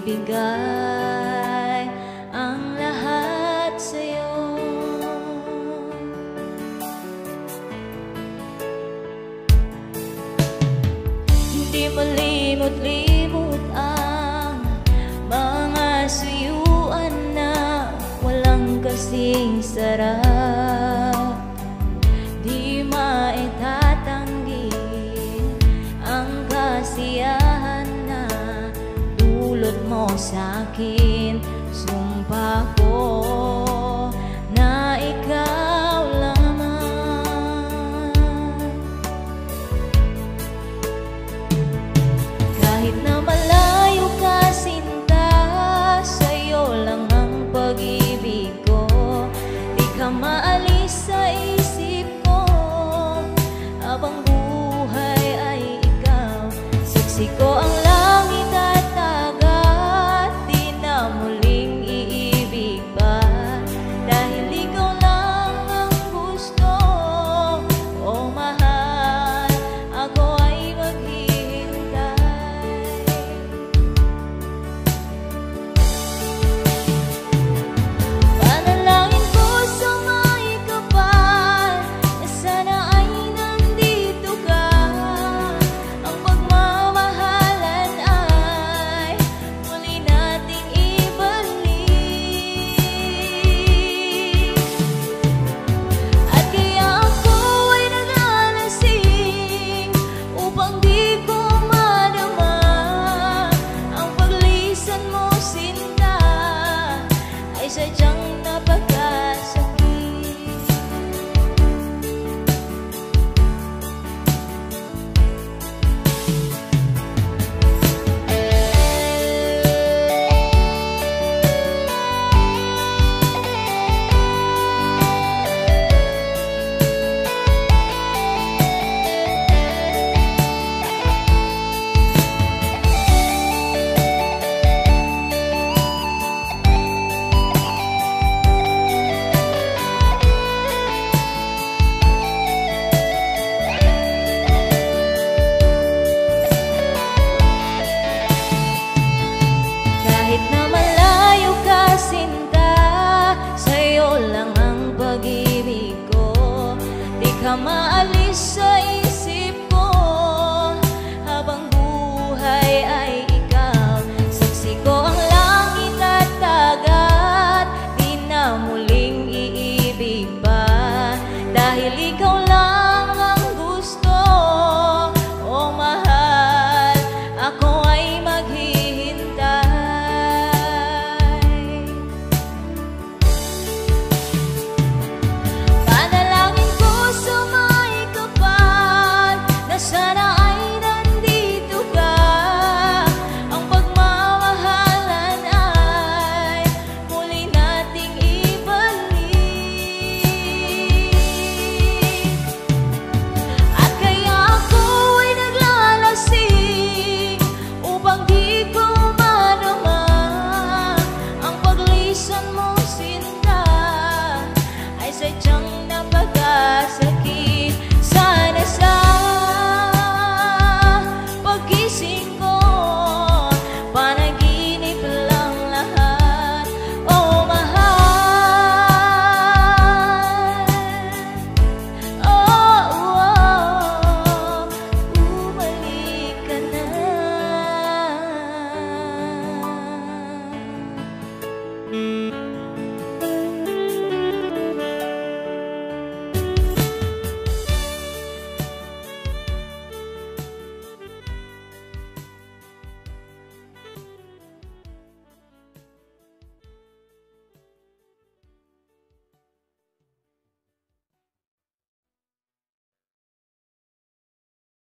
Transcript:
ibigay ang lahat sa'yo. Hindi malimot-limot ang mga suyuan na walang kasing sarap. Di maitatanggi ang kasiyahan na dulot mo sa'kin. Sumpa ko na ikaw lamang. Kahit na malayo ka sinta, sa'yo lang ang pag-ibig ko. Di ka maalis sa isip ko, habang buhay ay ikaw. Saksi ko ang langit at dagat, di na muling iibig pa. Dahil ikaw lang ang gusto, oh mahal, ako ay maghihintay. Panalangin ko sa may kapal, na sana ay nandito ka. Ang pagmamahalan ay muli nating ibalik. At kaya ako ay nag-alasing upang di ko madama ang paglisan mo sinta, ay sadyang napakasakit. Kahit na malayo ka sinta, sa'yo lang ang pag-ibig ko. Di ka maalis